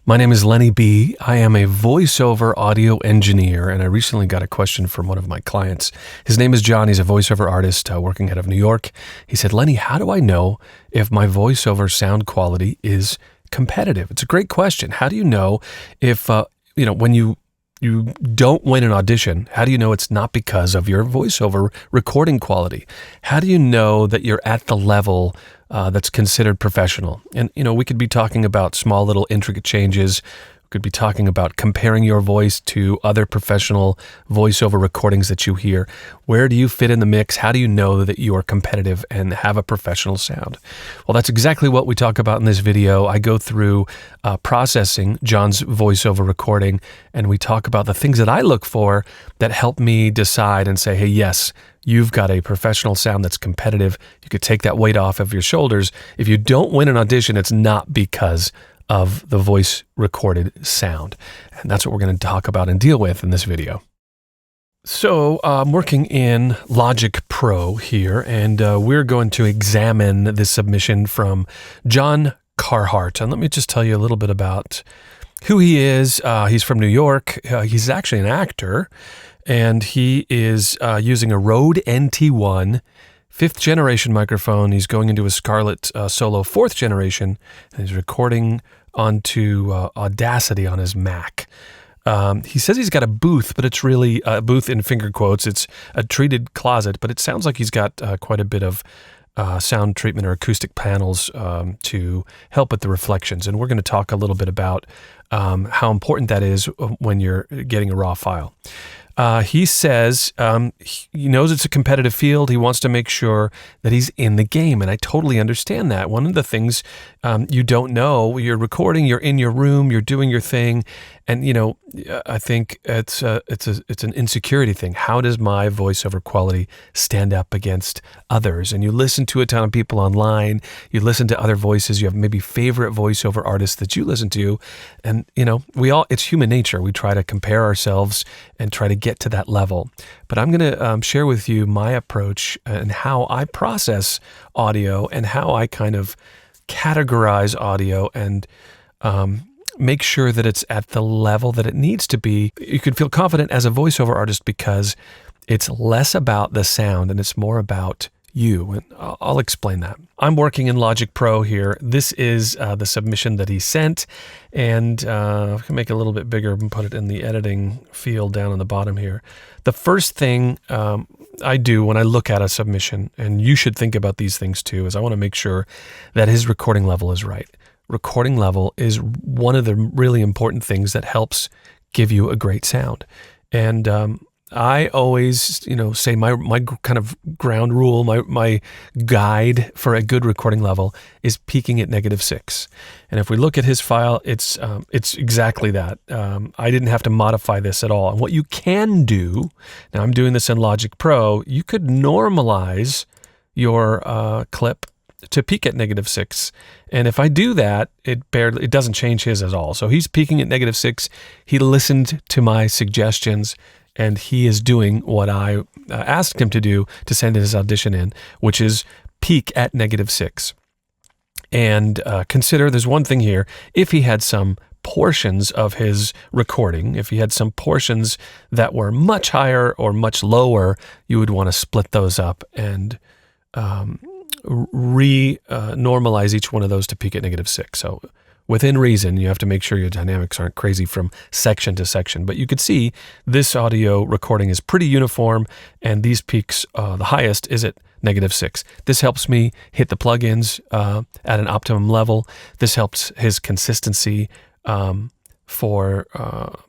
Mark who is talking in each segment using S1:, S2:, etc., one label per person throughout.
S1: My name is Lenny B. I am a voiceover audio engineer, and I recently got a question from one of my clients. His name is John. He's a voiceover artist working out of New York. He said, Lenny, how do I know if my voiceover sound quality is competitive? It's a great question. How do you know if, when you don't win an audition, how do you know it's not because of your voiceover recording quality? How do you know that you're at the level that's considered professional? And, we could be talking about small little intricate changes. We could be talking about comparing your voice to other professional voiceover recordings that you hear. Where do you fit in the mix? How do you know that you are competitive and have a professional sound? Well, that's exactly what we talk about in this video. I go through processing John's voiceover recording, and we talk about the things that I look for that help me decide and say, hey, yes, you've got a professional sound that's competitive. You could take that weight off of your shoulders. If you don't win an audition, it's not because of the voice recorded sound. And that's what we're going to talk about and deal with in this video. So I'm working in Logic Pro here, and we're going to examine this submission from John Carhart. And let me just tell you a little bit about who he is. He's from New York. He's actually an actor, and he is using a Rode NT1 5th generation microphone. He's going into a Scarlett Solo 4th generation, and he's recording onto Audacity on his Mac. He says he's got a booth, but it's really a booth in finger quotes. It's a treated closet, but it sounds like he's got quite a bit of sound treatment or acoustic panels to help with the reflections. And we're going to talk a little bit about how important that is when you're getting a raw file. He says he knows it's a competitive field. He wants to make sure that he's in the game, and I totally understand that. One of the things you don't know, you're recording, you're in your room, you're doing your thing, and I think it's an insecurity thing. How does my voiceover quality stand up against others? And you listen to a ton of people online, you listen to other voices, you have maybe favorite voiceover artists that you listen to, and it's human nature. We try to compare ourselves and try to get to that level. But I'm going to share with you my approach and how I process audio and how I kind of categorize audio and make sure that it's at the level that it needs to be. You can feel confident as a voiceover artist because it's less about the sound and it's more about you. And I'll explain that. I'm working in Logic Pro here. This is the submission that he sent, and I can make it a little bit bigger and put it in the editing field down on the bottom here. The first thing I do when I look at a submission, and you should think about these things too, is I want to make sure that his recording level is right. Recording level is one of the really important things that helps give you a great sound. And I always, say my kind of ground rule, my guide for a good recording level is peaking at -6. And if we look at his file, it's exactly that. I didn't have to modify this at all. And what you can do, now I'm doing this in Logic Pro, you could normalize your clip to peak at -6. And if I do that, it doesn't change his at all. So he's peaking at -6. He listened to my suggestions, and he is doing what I asked him to do to send his audition in, which is peak at -6. And consider there's one thing here. If he had some portions of his recording, if he had some portions that were much higher or much lower, you would want to split those up and normalize each one of those to peak at -6. So within reason, you have to make sure your dynamics aren't crazy from section to section. But you could see this audio recording is pretty uniform, and these peaks, the highest is at -6. This helps me hit the plugins at an optimum level. This helps his consistency for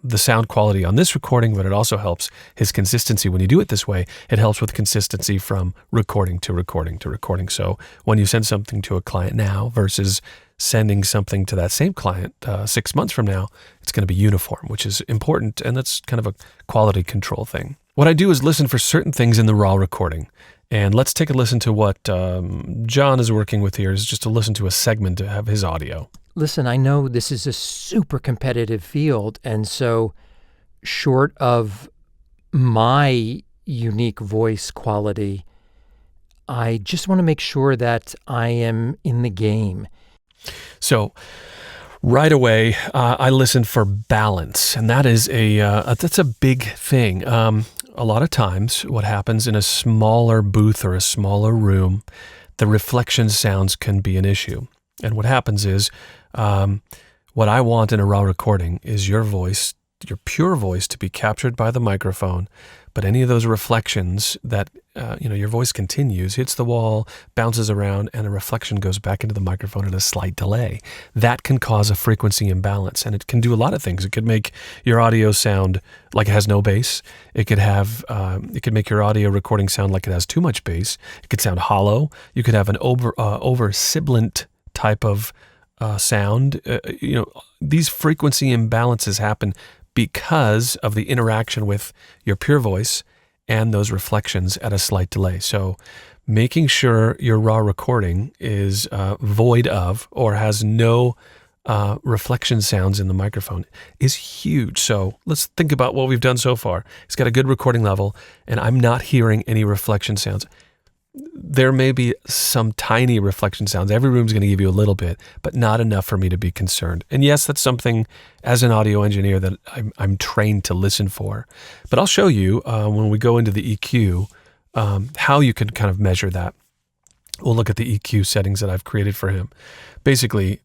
S1: the sound quality on this recording, but it also helps his consistency when you do it this way. It helps with consistency from recording to recording to recording. So when you send something to a client now versus sending something to that same client 6 months from now, it's going to be uniform, which is important, and that's kind of a quality control thing. What I do is listen for certain things in the raw recording. And let's take a listen to what John is working with here, is just to listen to a segment of his audio.
S2: Listen, I know this is a super competitive field, and so short of my unique voice quality, I just want to make sure that I am in the game.
S1: So Right away, I listen for balance, and that is that's a big thing. A lot of times, what happens in a smaller booth or a smaller room, the reflection sounds can be an issue. And what happens is, what I want in a raw recording is your voice, your pure voice, to be captured by the microphone. But any of those reflections that, your voice continues, hits the wall, bounces around, and a reflection goes back into the microphone at a slight delay. That can cause a frequency imbalance, and it can do a lot of things. It could make your audio sound like it has no bass. It could make your audio recording sound like it has too much bass. It could sound hollow. You could have an over sibilant type of sound. These frequency imbalances happen because of the interaction with your pure voice and those reflections at a slight delay. So making sure your raw recording is void of or has no reflection sounds in the microphone is huge. So let's think about what we've done so far. It's got a good recording level, and I'm not hearing any reflection sounds. There may be some tiny reflection sounds. Every room's going to give you a little bit, but not enough for me to be concerned. And yes, that's something as an audio engineer that I'm trained to listen for. But I'll show you when we go into the EQ how you can kind of measure that. We'll look at the EQ settings that I've created for him. Basically,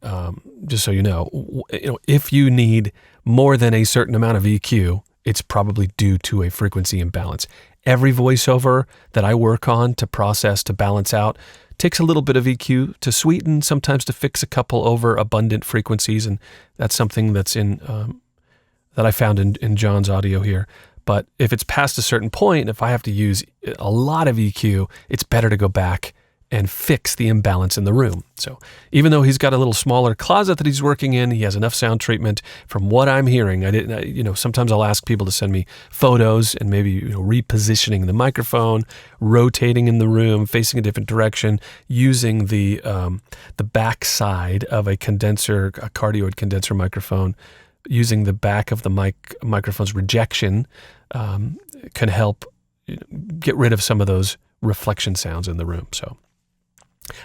S1: just so you know, if you need more than a certain amount of EQ, it's probably due to a frequency imbalance. Every voiceover that I work on to process, to balance out, takes a little bit of EQ to sweeten, sometimes to fix a couple over abundant frequencies. And that's something that's that I found in John's audio here. But if it's past a certain point, if I have to use a lot of EQ, it's better to go back and fix the imbalance in the room. So even though he's got a little smaller closet that he's working in, he has enough sound treatment. From what I'm hearing, sometimes I'll ask people to send me photos and maybe repositioning the microphone, rotating in the room, facing a different direction, using the back side of a cardioid condenser microphone, using the back of the microphone's rejection can help get rid of some of those reflection sounds in the room. So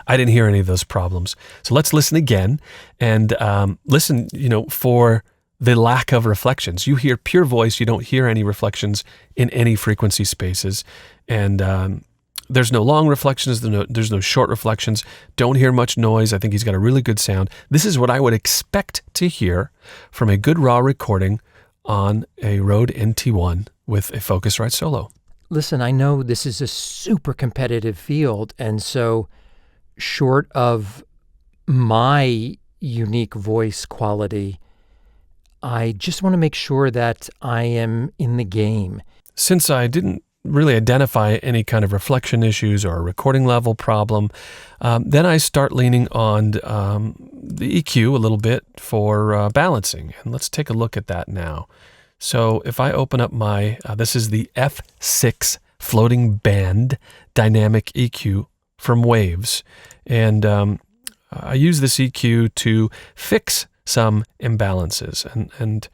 S1: I didn't hear any of those problems. So let's listen again and listen, for the lack of reflections. You hear pure voice. You don't hear any reflections in any frequency spaces. And there's no long reflections. There's no short reflections. Don't hear much noise. I think he's got a really good sound. This is what I would expect to hear from a good raw recording on a Rode NT1 with a Focusrite Solo.
S2: Listen, I know this is a super competitive field, and so short of my unique voice quality, I just want to make sure that I am in the game.
S1: Since I didn't really identify any kind of reflection issues or a recording level problem, then I start leaning on the EQ a little bit for balancing. And let's take a look at that now. So if I open up this is the F6 floating band dynamic EQ from Waves. And I use this EQ to fix some imbalances. And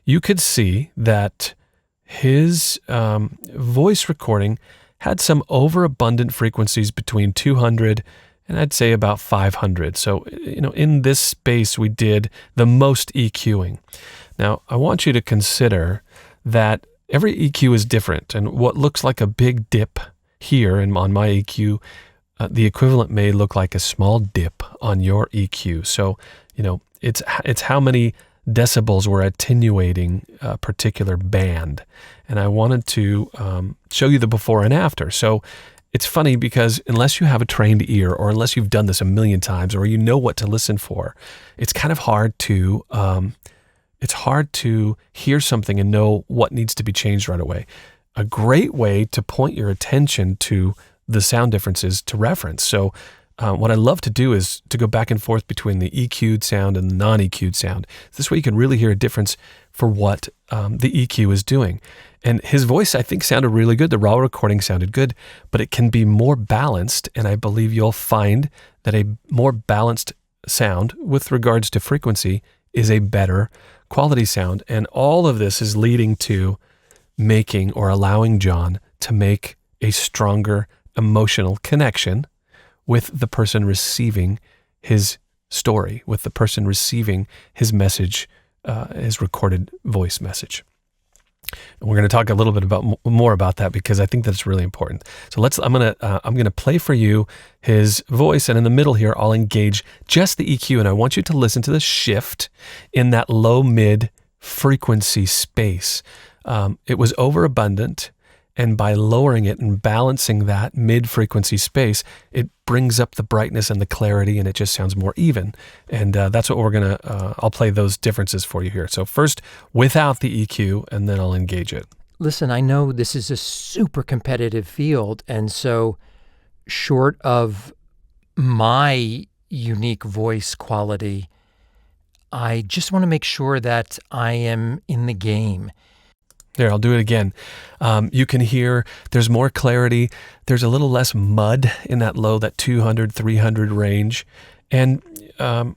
S1: you could see that his voice recording had some overabundant frequencies between 200 and I'd say about 500. So, in this space, we did the most EQing. Now, I want you to consider that every EQ is different, and what looks like a big dip here on my EQ, the equivalent may look like a small dip on your EQ. So, it's how many decibels we're attenuating a particular band. And I wanted to show you the before and after. So it's funny because unless you have a trained ear, or unless you've done this a million times, or you know what to listen for, it's kind of hard to hear something and know what needs to be changed right away. A great way to point your attention to the sound differences to reference. So what I love to do is to go back and forth between the EQ'd sound and the non-EQ'd sound. This way you can really hear a difference for what the EQ is doing. And his voice, I think, sounded really good. The raw recording sounded good, but it can be more balanced, and I believe you'll find that a more balanced sound with regards to frequency is a better quality sound. And all of this is leading to making or allowing John to make a stronger emotional connection with the person receiving his story with the person receiving his message, his recorded voice message. And we're going to talk a little bit more about that because I think that's really important. So I'm going to play for you his voice, and in the middle here, I'll engage just the EQ, and I want you to listen to the shift in that low mid frequency space. It was overabundant, and by lowering it and balancing that mid frequency space, it brings up the brightness and the clarity, and it just sounds more even. And that's what we're going to, I'll play those differences for you here. So first, without the EQ, and then I'll engage it.
S2: Listen, I know this is a super competitive field, and so short of my unique voice quality, I just want to make sure that I am in the game.
S1: There, I'll do it again. You can hear there's more clarity. There's a little less mud in that low, that 200, 300 range. And, by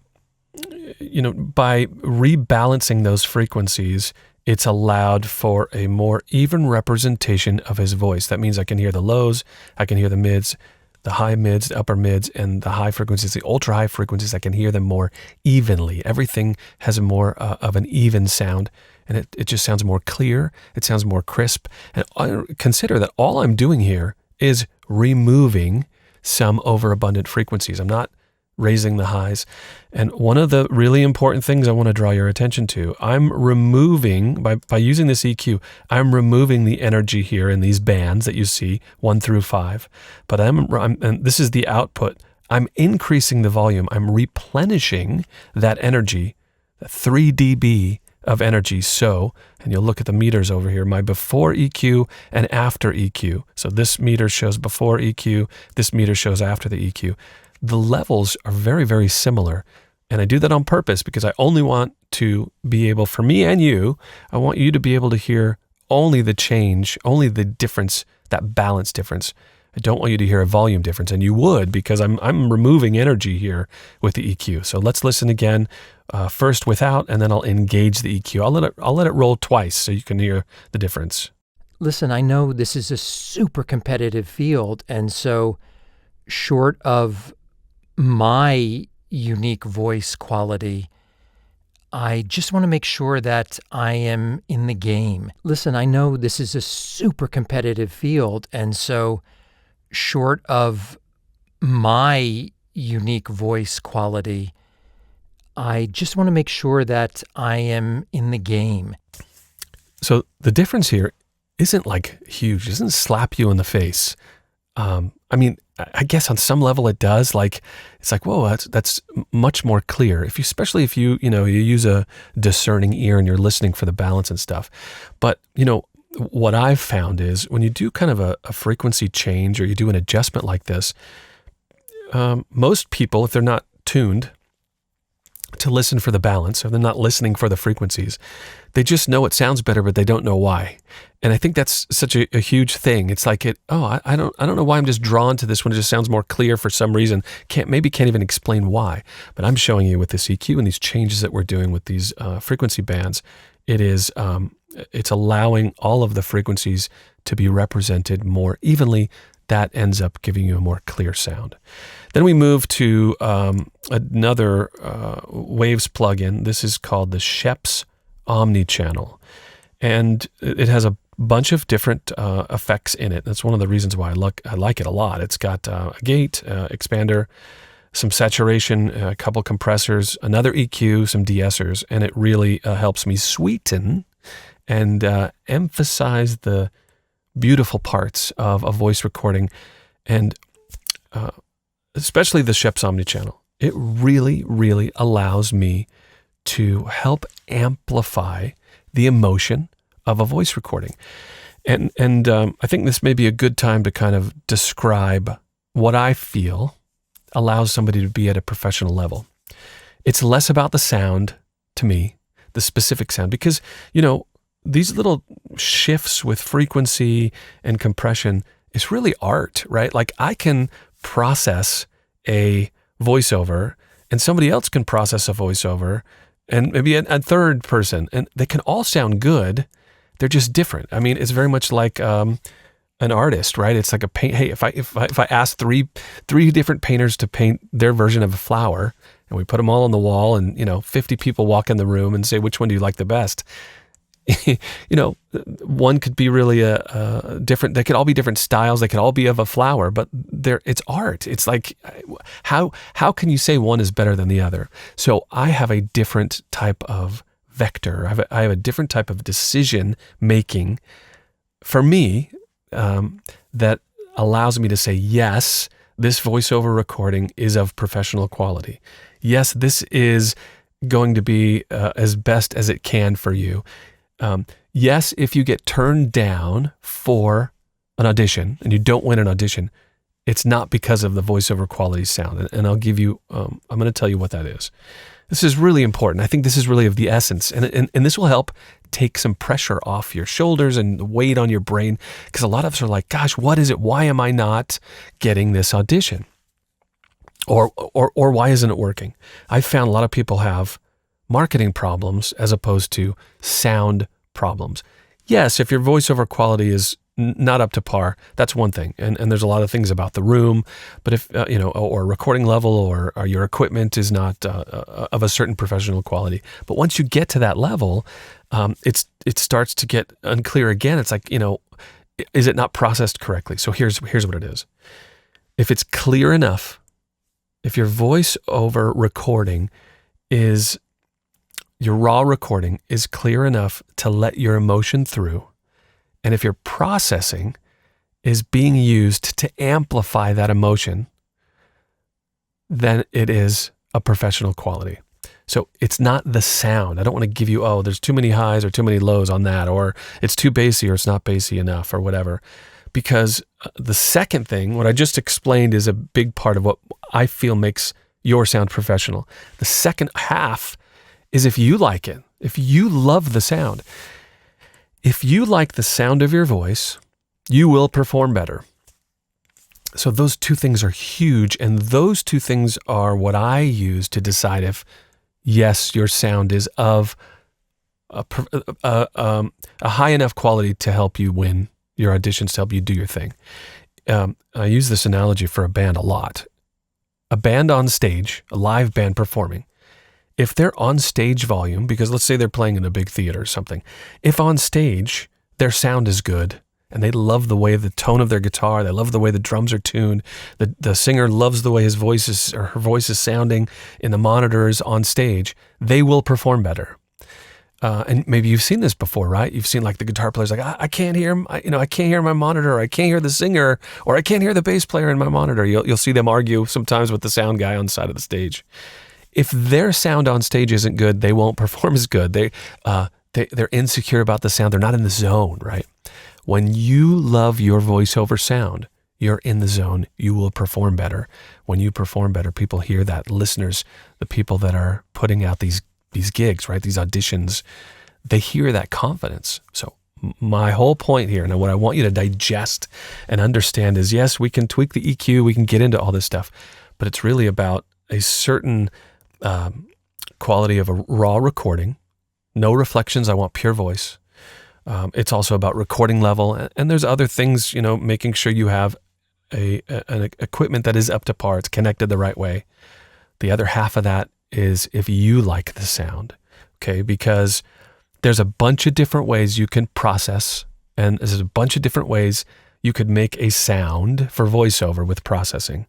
S1: rebalancing those frequencies, it's allowed for a more even representation of his voice. That means I can hear the lows, I can hear the mids, the high mids, the upper mids, and the high frequencies, the ultra high frequencies. I can hear them more evenly. Everything has more of an even sound, and it just sounds more clear. It sounds more crisp. And I consider that all I'm doing here is removing some overabundant frequencies. I'm not raising the highs. And one of the really important things I want to draw your attention to, I'm removing, by using this EQ, I'm removing the energy here in these bands that you see, 1 through 5. But and this is the output. I'm increasing the volume. I'm replenishing that energy, that 3 dB of energy. So, and you'll look at the meters over here, my before EQ and after EQ. So this meter shows before EQ, this meter shows after the EQ. The levels are very, very similar. And I do that on purpose because I only want to be able, for me and you, I want you to be able to hear only the change, only the difference, that balance difference. I don't want you to hear a volume difference, and you would because I'm removing energy here with the EQ. So let's listen again, first without, and then I'll engage the EQ. I'll let it roll twice so you can hear the difference.
S2: Listen, I know this is a super competitive field, and so short of my unique voice quality, I just want to make sure that I am in the game. Listen, I know this is a super competitive field, and so short of my unique voice quality, I just want to make sure that I am in the game.
S1: So the difference here isn't like huge. It doesn't slap you in the face. I guess on some level it does. Like, it's like, whoa, that's much more clear. Especially if you use a discerning ear and you're listening for the balance and stuff. But, what I've found is when you do kind of a frequency change or you do an adjustment like this, most people, if they're not tuned to listen for the balance, or they're not listening for the frequencies, they just know it sounds better, but they don't know why. And I think that's such a huge thing. It's like I don't know why I'm just drawn to this one. It just sounds more clear for some reason. Can't even explain why. But I'm showing you with this EQ and these changes that we're doing with these frequency bands, it's allowing all of the frequencies to be represented more evenly. That ends up giving you a more clear sound. Then we move to another Waves plugin. This is called the Sheps Omnichannel. And it has a bunch of different effects in it. That's one of the reasons why I like it a lot. It's got a gate, expander, some saturation, a couple compressors, another EQ, some de-essers, and it really helps me sweeten and emphasize the beautiful parts of a voice recording, and especially the Sheps Omnichannel. It really, really allows me to help amplify the emotion of a voice recording. And I think this may be a good time to kind of describe what I feel allows somebody to be at a professional level. It's less about the sound to me, the specific sound, because, these little shifts with frequency and compression is really art, right? Like, I can process a voiceover and somebody else can process a voiceover and maybe a third person, and they can all sound good. They're just different. I mean, it's very much like an artist, right? It's like a paint. Hey, if I ask three different painters to paint their version of a flower, and we put them all on the wall, and 50 people walk in the room and say, which one do you like the best? One could be really a different. They could all be different styles. They could all be of a flower, but it's art. It's like, how can you say one is better than the other? So I have a different type of vector. I have a different type of decision making for me that allows me to say, yes, this voiceover recording is of professional quality. Yes, this is going to be as best as it can for you. Yes, if you get turned down for an audition and you don't win an audition, it's not because of the voiceover quality sound. And I'll give you, I'm going to tell you what that is. This is really important. I think this is really of the essence. And this will help take some pressure off your shoulders and the weight on your brain. Because a lot of us are like, gosh, what is it? Why am I not getting this audition? Or why isn't it working? I've found a lot of people have marketing problems as opposed to sound problems. Yes, if your voiceover quality is not up to par, that's one thing. And there's a lot of things about the room, but if, or recording level or your equipment is not of a certain professional quality. But once you get to that level, it starts to get unclear again. It's like, is it not processed correctly? So here's what it is. If it's clear enough, if your voiceover recording is your raw recording is clear enough to let your emotion through, and if your processing is being used to amplify that emotion, then it is a professional quality. So it's not the sound. I don't want to give you, there's too many highs or too many lows on that, or it's too bassy or it's not bassy enough or whatever. Because the second thing, what I just explained, is a big part of what I feel makes your sound professional. The second half is if you like it, if you love the sound. If you like the sound of your voice, you will perform better. So those two things are huge, and those two things are what I use to decide if, yes, your sound is of a high enough quality to help you win your auditions, to help you do your thing. I use this analogy for a band a lot. A band on stage, a live band performing, if they're on stage volume, because let's say they're playing in a big theater or something, if on stage their sound is good and they love the way the tone of their guitar, they love the way the drums are tuned, the singer loves the way his voice is or her voice is sounding in the monitors on stage, they will perform better. And maybe you've seen this before, right? You've seen like the guitar player's like, I can't hear him, I can't hear my monitor, or I can't hear the singer, or I can't hear the bass player in my monitor. You'll see them argue sometimes with the sound guy on the side of the stage. If their sound on stage isn't good, they won't perform as good. They're insecure about the sound. They're not in the zone, right? When you love your voiceover sound, you're in the zone. You will perform better. When you perform better, people hear that. Listeners, the people that are putting out these gigs, right? These auditions, they hear that confidence. So my whole point here, and what I want you to digest and understand is, yes, we can tweak the EQ, we can get into all this stuff, but it's really about a certain quality of a raw recording, no reflections. I want pure voice. It's also about recording level, and there's other things, making sure you have an equipment that is up to par. It's connected the right way. The other half of that is if you like the sound, okay? Because there's a bunch of different ways you can process, and there's a bunch of different ways you could make a sound for voiceover with processing.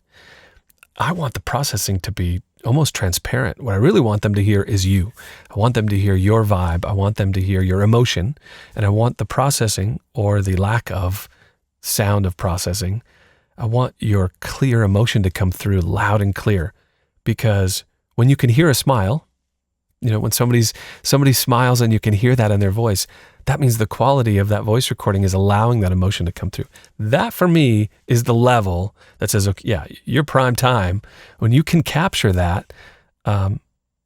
S1: I want the processing to be almost transparent. What I really want them to hear is you. I want them to hear your vibe. I want them to hear your emotion. And I want the processing, or the lack of sound of processing, I want your clear emotion to come through loud and clear. Because when you can hear a smile, when somebody smiles and you can hear that in their voice, that means the quality of that voice recording is allowing that emotion to come through. That, for me, is the level that says, okay, yeah, you're prime time. When you can capture that, and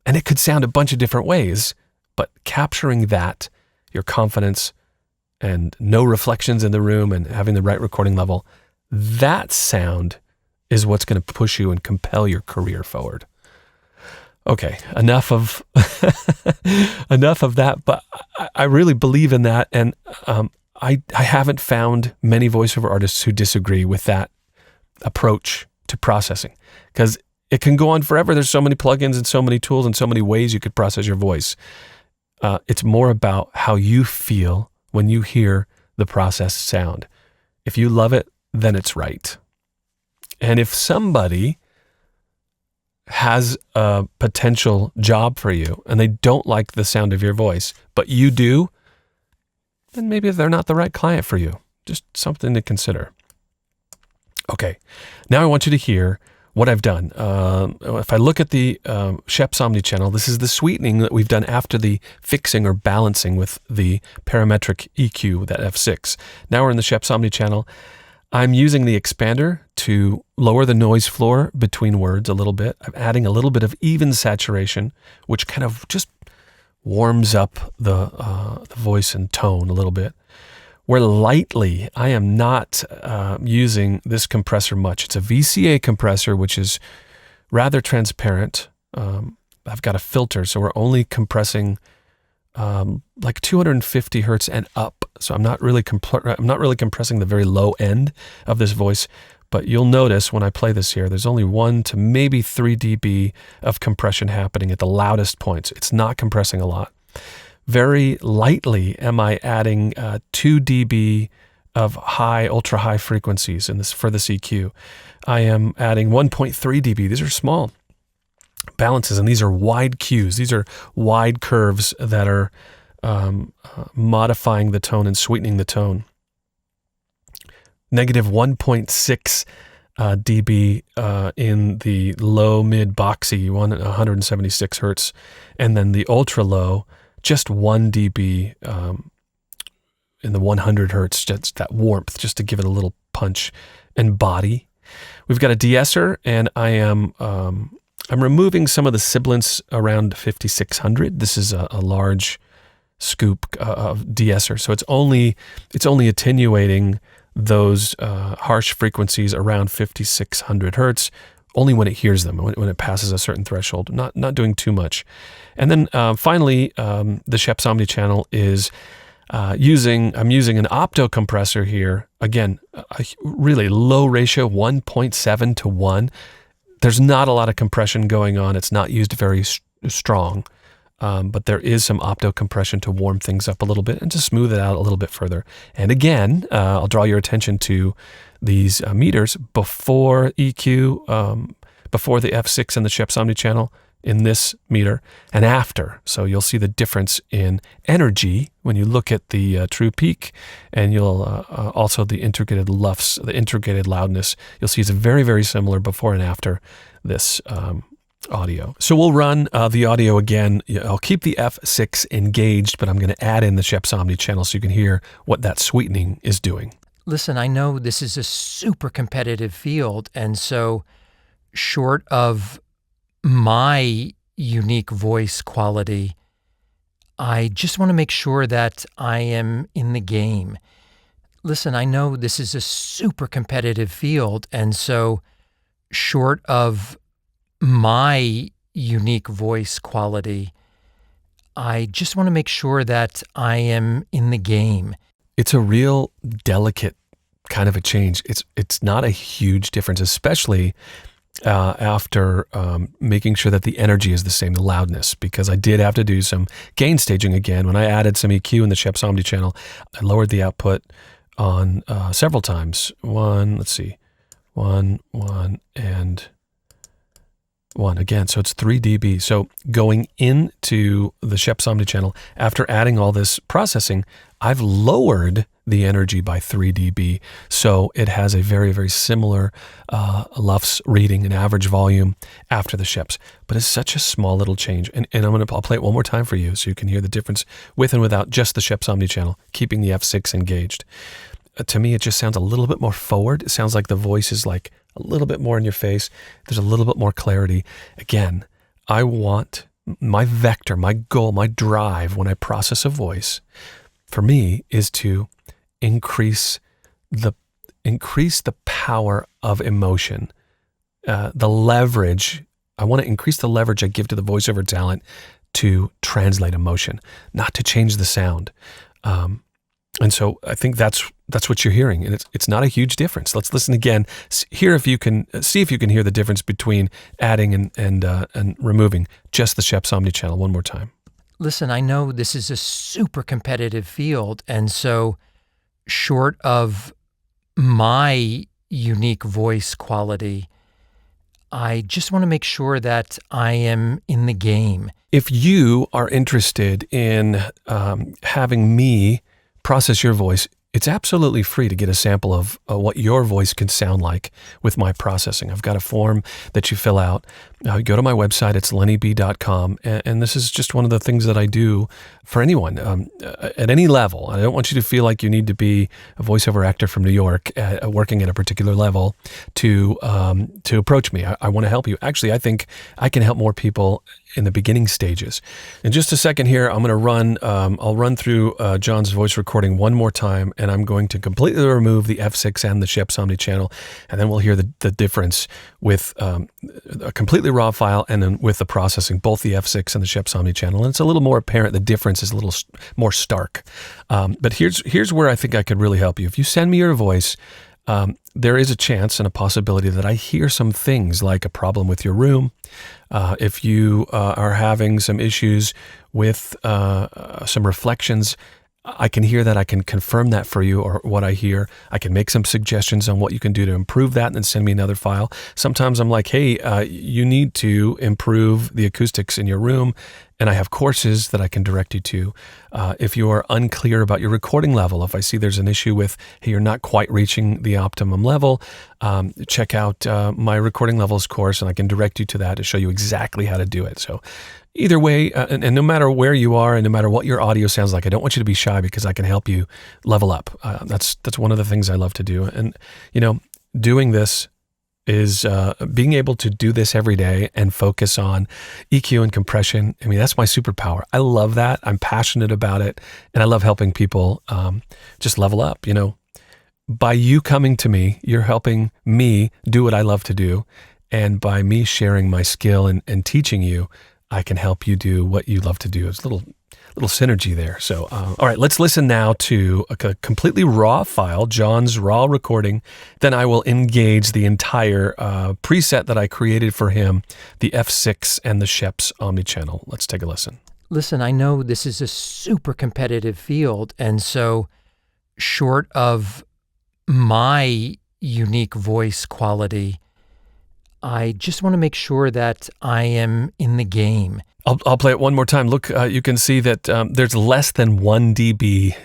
S1: it could sound a bunch of different ways, but capturing that, your confidence and no reflections in the room and having the right recording level, that sound is what's going to push you and compel your career forward. Okay, enough of that, but I really believe in that, and I haven't found many voiceover artists who disagree with that approach to processing, because it can go on forever. There's so many plugins and so many tools and so many ways you could process your voice. It's more about how you feel when you hear the processed sound. If you love it, then it's right. And if somebody has a potential job for you and they don't like the sound of your voice, but you do, then maybe they're not the right client for you. Just something to consider. Okay, now I want you to hear what I've done. If I look at the Schoeps Omni channel, this is the sweetening that we've done after the fixing or balancing with the parametric EQ, that F6. Now we're in the Schoeps Omni channel. I'm using the expander to lower the noise floor between words a little bit. I'm adding a little bit of even saturation, which kind of just warms up the voice and tone a little bit. Where lightly, I am not using this compressor much. It's a VCA compressor, which is rather transparent. I've got a filter, so we're only compressing like 250 hertz and up. So I'm not really compressing the very low end of this voice. But you'll notice when I play this here, there's only 1 to maybe 3 dB of compression happening at the loudest points. It's not compressing a lot. Very lightly am I adding 2 dB of ultra high frequencies for this EQ. I am adding 1.3 dB. These are small balances, and these are wide cues. These are wide curves that are modifying the tone and sweetening the tone. Negative 1.6 dB in the low mid boxy 176 hertz, and then the ultra low just 1 dB in the 100 hertz, just that warmth, just to give it a little punch and body. We've got a de-esser, and I'm removing some of the sibilance around 5600. This is a large scoop of de-esser, so it's only attenuating those harsh frequencies around 5600 hertz only when it hears them, when it passes a certain threshold, not doing too much. And then finally, the Schoeps Omni channel is I'm using an opto compressor here. Again, a really low ratio, 1.7 to 1. There's not a lot of compression going on. It's not used very strong, but there is some opto compression to warm things up a little bit and to smooth it out a little bit further. And again, I'll draw your attention to these meters before EQ, before the F6 and the Schoeps Omni channel in this meter, and after. So you'll see the difference in energy when you look at the true peak, and you'll also the integrated LUFS, the integrated loudness. You'll see it's very, very similar before and after this audio. So we'll run the audio again. I'll keep the F6 engaged, but I'm going to add in the Schoeps Omni channel so you can hear what that sweetening is doing.
S2: Listen, I know this is a super competitive field, and so short of my unique voice quality, I just want to make sure that I am in the game. Listen, I know this is a super competitive field, and so short of my unique voice quality, I just want to make sure that I am in the game.
S1: It's a real delicate kind of a change. It's not a huge difference, especially after making sure that the energy is the same, the loudness, because I did have to do some gain staging again. When I added some EQ in the Schoeps Omni channel, I lowered the output on several times. One, and one again. So it's 3 dB. So going into the Schoeps Omni channel, after adding all this processing, I've lowered the energy by 3 dB. So it has a very, very similar LUFS reading and average volume after the Schoeps. But it's such a small little change. And I'll play it one more time for you so you can hear the difference with and without just the Schoeps Omni channel, keeping the F6 engaged. To me, it just sounds a little bit more forward. It sounds like the voice is like a little bit more in your face. There's a little bit more clarity. Again, I want my vector, my goal, my drive when I process a voice, for me, is to increase the power of emotion, the leverage. I want to increase the leverage I give to the voiceover talent to translate emotion, not to change the sound. And so I think that's what you're hearing, and it's not a huge difference. Let's listen again. Hear if you can see if you can hear the difference between adding and removing just the Sheps Omni channel one more time.
S2: Listen, I know this is a super competitive field, and so short of my unique voice quality, I just want to make sure that I am in the game.
S1: If you are interested in having me process your voice, it's absolutely free to get a sample of what your voice can sound like with my processing. I've got a form that you fill out. Go to my website, it's lennyb.com, and this is just one of the things that I do for anyone at any level. I don't want you to feel like you need to be a voiceover actor from New York working at a particular level to approach me. I want to help you. Actually, I think I can help more people in the beginning stages. In just a second here, I'm going to I'll run through John's voice recording one more time, and I'm going to completely remove the F6 and the Sheps Omni channel, and then we'll hear the difference with a completely raw file and then with the processing, both the F6 and the Sheps Omni channel. And it's a little more apparent. The difference is a little more stark. But here's where I think I could really help you. If you send me your voice, there is a chance and a possibility that I hear some things like a problem with your room. If you are having some issues with some reflections, I can hear that. I can confirm that for you, or what I hear. I can make some suggestions on what you can do to improve that and then send me another file. Sometimes I'm like, hey, you need to improve the acoustics in your room, and I have courses that I can direct you to. If you are unclear about your recording level, if I see there's an issue with, hey, you're not quite reaching the optimum level, check out my recording levels course, and I can direct you to that to show you exactly how to do it. So either way, and no matter where you are and no matter what your audio sounds like, I don't want you to be shy because I can help you level up. That's one of the things I love to do. And, doing this is being able to do this every day and focus on EQ and compression. I mean, that's my superpower. I love that. I'm passionate about it. And I love helping people just level up. By you coming to me, you're helping me do what I love to do. And by me sharing my skill and teaching you, I can help you do what you love to do. It's a little synergy there. So, all right, let's listen now to a completely raw file, John's raw recording. Then I will engage the entire preset that I created for him, the F6 and the Sheps Omni channel. Let's take a listen.
S2: Listen, I know this is a super competitive field, and so short of my unique voice quality, I just want to make sure that I am in the game.
S1: I'll play it one more time. Look, you can see that there's less than 1 dB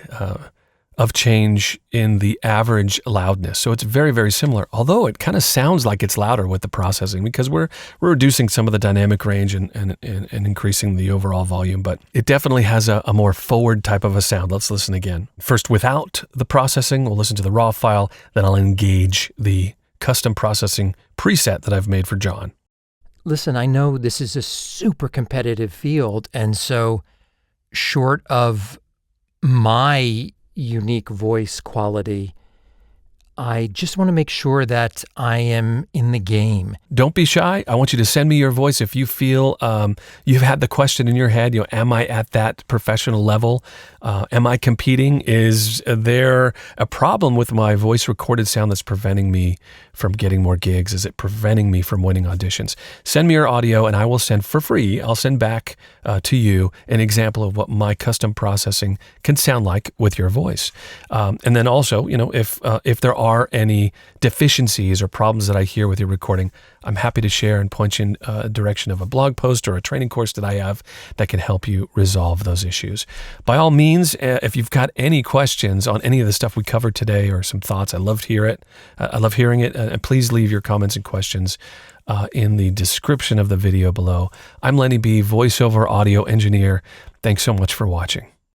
S1: of change in the average loudness. So it's very, very similar, although it kind of sounds like it's louder with the processing because we're reducing some of the dynamic range and increasing the overall volume, but it definitely has a more forward type of a sound. Let's listen again. First, without the processing, we'll listen to the raw file, then I'll engage the custom processing preset that I've made for John.
S2: Listen, I know this is a super competitive field, and so short of my unique voice quality, I just want to make sure that I am in the game.
S1: Don't be shy. I want you to send me your voice if you feel you've had the question in your head, am I at that professional level? Am I competing? Is there a problem with my voice recorded sound that's preventing me from getting more gigs? Is it preventing me from winning auditions? Send me your audio and I will send for free. I'll send back to you an example of what my custom processing can sound like with your voice. And then also, if there are any deficiencies or problems that I hear with your recording, I'm happy to share and point you in a direction of a blog post or a training course that I have that can help you resolve those issues. By all means, if you've got any questions on any of the stuff we covered today or some thoughts, I love to hear it. I love hearing it. And please leave your comments and questions in the description of the video below. I'm Lenny B, voiceover audio engineer. Thanks so much for watching.